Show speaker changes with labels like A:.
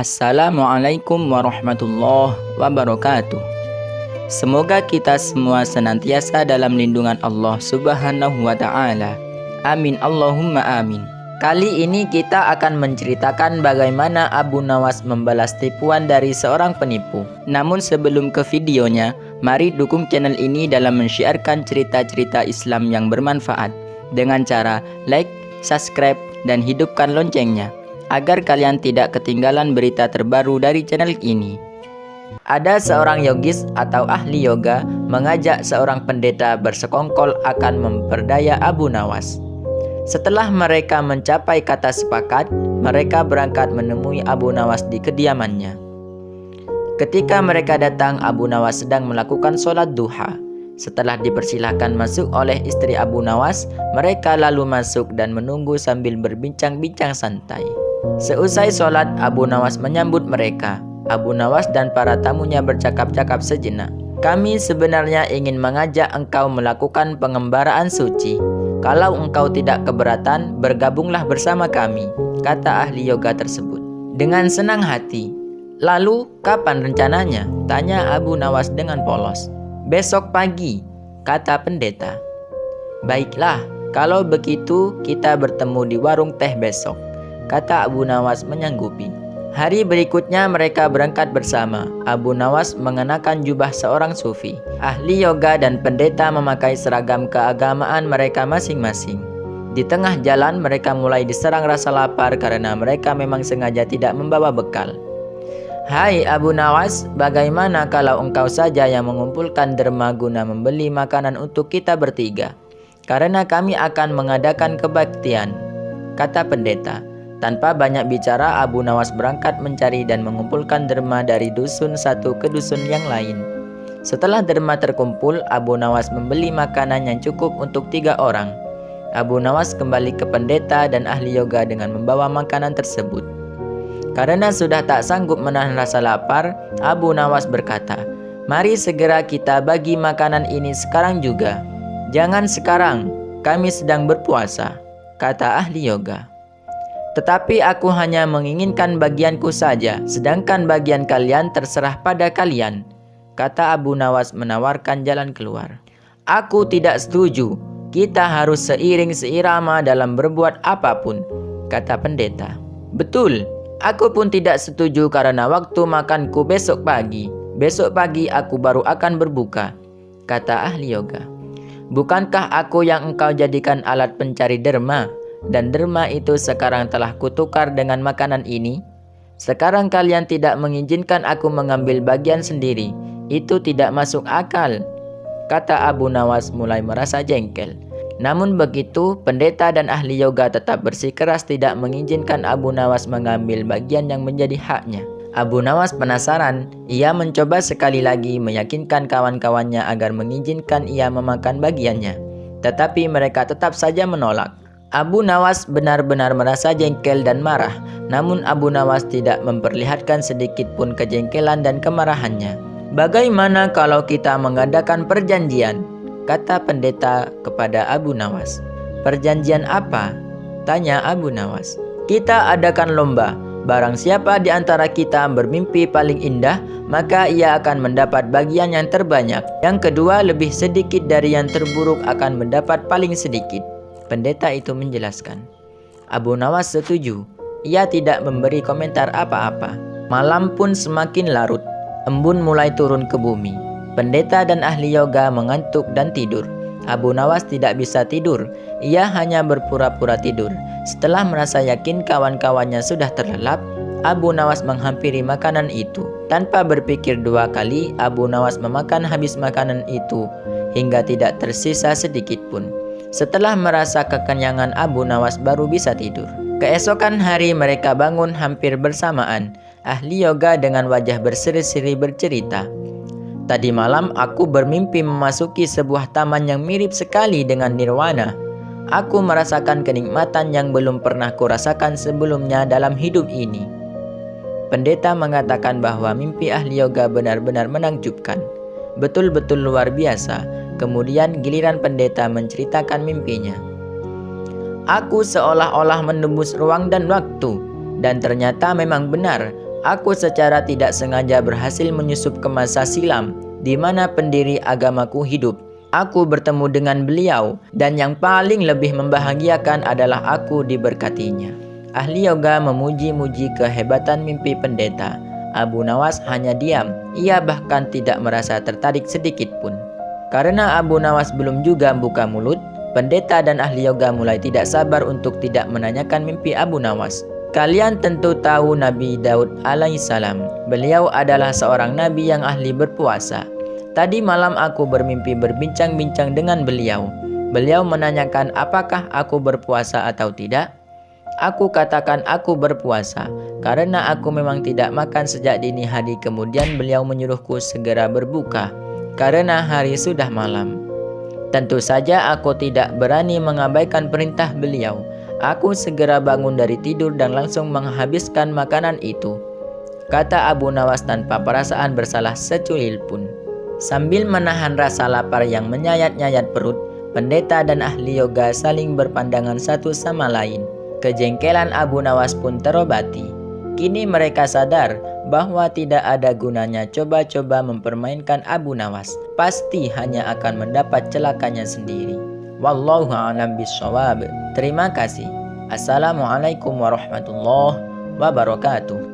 A: Assalamualaikum warahmatullahi wabarakatuh. Semoga kita semua senantiasa dalam lindungan Allah Subhanahu wa Ta'ala. Amin Allahumma amin. Kali ini kita akan menceritakan bagaimana Abu Nawas membalas tipuan dari seorang penipu. Namun sebelum ke videonya, mari dukung channel ini dalam mensyiarkan cerita-cerita Islam yang bermanfaat dengan cara like, subscribe, dan hidupkan loncengnya agar kalian tidak ketinggalan berita terbaru dari channel ini. Ada seorang yogis atau ahli yoga mengajak seorang pendeta bersekongkol akan memperdaya Abu Nawas. Setelah mereka mencapai kata sepakat, mereka berangkat menemui Abu Nawas di kediamannya. Ketika mereka datang, Abu Nawas sedang melakukan sholat duha. Setelah dipersilahkan masuk oleh istri Abu Nawas, mereka lalu masuk dan menunggu sambil berbincang-bincang santai. Seusai sholat, Abu Nawas menyambut mereka. Abu Nawas dan para tamunya bercakap-cakap sejenak. Kami sebenarnya ingin mengajak engkau melakukan pengembaraan suci. Kalau engkau tidak keberatan, bergabunglah bersama kami, kata ahli yoga tersebut. Dengan senang hati. Lalu, kapan rencananya? Tanya Abu Nawas dengan polos. Besok pagi, kata pendeta. Baiklah, kalau begitu kita bertemu di warung teh besok, kata Abu Nawas menyanggupi. Hari berikutnya mereka berangkat bersama. Abu Nawas mengenakan jubah seorang sufi. Ahli yoga dan pendeta memakai seragam keagamaan mereka masing-masing. Di tengah jalan mereka mulai diserang rasa lapar karena mereka memang sengaja tidak membawa bekal. Hai Abu Nawas, bagaimana kalau engkau saja yang mengumpulkan derma guna membeli makanan untuk kita bertiga? Karena kami akan mengadakan kebaktian, kata pendeta. Tanpa banyak bicara, Abu Nawas berangkat mencari dan mengumpulkan derma dari dusun satu ke dusun yang lain. Setelah derma terkumpul, Abu Nawas membeli makanan yang cukup untuk 3 orang. Abu Nawas kembali ke pendeta dan ahli yoga dengan membawa makanan tersebut. Karena sudah tak sanggup menahan rasa lapar, Abu Nawas berkata, "Mari segera kita bagi makanan ini sekarang juga." "Jangan sekarang, kami sedang berpuasa," kata ahli yoga. "Tetapi aku hanya menginginkan bagianku saja, sedangkan bagian kalian terserah pada kalian," kata Abu Nawas menawarkan jalan keluar. "Aku tidak setuju, kita harus seiring seirama dalam berbuat apapun," kata pendeta. "Betul, aku pun tidak setuju karena waktu makanku besok pagi. Besok pagi aku baru akan berbuka," kata ahli yoga. "Bukankah aku yang engkau jadikan alat pencari derma? Dan derma itu sekarang telah kutukar dengan makanan ini. Sekarang kalian tidak mengizinkan aku mengambil bagian sendiri. Itu tidak masuk akal," kata Abu Nawas mulai merasa jengkel. Namun begitu, pendeta dan ahli yoga tetap bersikeras tidak mengizinkan Abu Nawas mengambil bagian yang menjadi haknya. Abu Nawas penasaran. Ia mencoba sekali lagi meyakinkan kawan-kawannya agar mengizinkan ia memakan bagiannya. Tetapi mereka tetap saja menolak. Abu Nawas benar-benar merasa jengkel dan marah. Namun Abu Nawas tidak memperlihatkan sedikit pun kejengkelan dan kemarahannya. "Bagaimana kalau kita mengadakan perjanjian?" kata pendeta kepada Abu Nawas. "Perjanjian apa?" tanya Abu Nawas. "Kita adakan lomba. Barang siapa di antara kita bermimpi paling indah, maka ia akan mendapat bagian yang terbanyak. Yang kedua, lebih sedikit dari yang terburuk akan mendapat paling sedikit," pendeta itu menjelaskan. Abu Nawas setuju. Ia tidak memberi komentar apa-apa. Malam pun semakin larut. Embun mulai turun ke bumi. Pendeta dan ahli yoga mengantuk dan tidur. Abu Nawas tidak bisa tidur. Ia hanya berpura-pura tidur. Setelah merasa yakin kawan-kawannya sudah terlelap, Abu Nawas menghampiri makanan itu. Tanpa berpikir 2 kali, Abu Nawas memakan habis makanan itu hingga tidak tersisa sedikit pun. Setelah merasa kekenyangan, Abu Nawas baru bisa tidur. Keesokan hari mereka bangun hampir bersamaan. Ahli yoga dengan wajah berseri-seri bercerita, "Tadi malam aku bermimpi memasuki sebuah taman yang mirip sekali dengan nirwana. Aku merasakan kenikmatan yang belum pernah kurasakan sebelumnya dalam hidup ini." Pendeta mengatakan bahwa mimpi ahli yoga benar-benar menakjubkan. Betul-betul luar biasa. Kemudian giliran pendeta menceritakan mimpinya. "Aku seolah-olah menembus ruang dan waktu. Dan ternyata memang benar. Aku secara tidak sengaja berhasil menyusup ke masa silam, di mana pendiri agamaku hidup. Aku bertemu dengan beliau, dan yang paling lebih membahagiakan adalah aku diberkatinya. Ahli yoga memuji-muji kehebatan mimpi pendeta. Abu Nawas hanya diam, ia bahkan tidak merasa tertarik sedikit pun. Karena Abu Nawas belum juga buka mulut, pendeta dan ahli yoga mulai tidak sabar untuk tidak menanyakan mimpi Abu Nawas. Kalian tentu tahu Nabi Daud alaihissalam. Beliau adalah seorang nabi yang ahli berpuasa. Tadi malam aku bermimpi berbincang-bincang dengan beliau. Beliau menanyakan apakah aku berpuasa atau tidak. Aku katakan aku berpuasa, karena aku memang tidak makan sejak dini hari. Kemudian beliau menyuruhku segera berbuka, karena hari sudah malam. Tentu saja aku tidak berani mengabaikan perintah beliau. Aku segera bangun dari tidur dan langsung menghabiskan makanan itu, kata Abu Nawas tanpa perasaan bersalah secuil pun. Sambil menahan rasa lapar yang menyayat-nyayat perut, pendeta dan ahli yoga saling berpandangan satu sama lain. Kejengkelan Abu Nawas pun terobati. Kini mereka sadar bahwa tidak ada gunanya coba-coba mempermainkan Abu Nawas. Pasti hanya akan mendapat celakanya sendiri. Wallahu a'lam bishawab. Terima kasih. Assalamualaikum warahmatullahi wabarakatuh.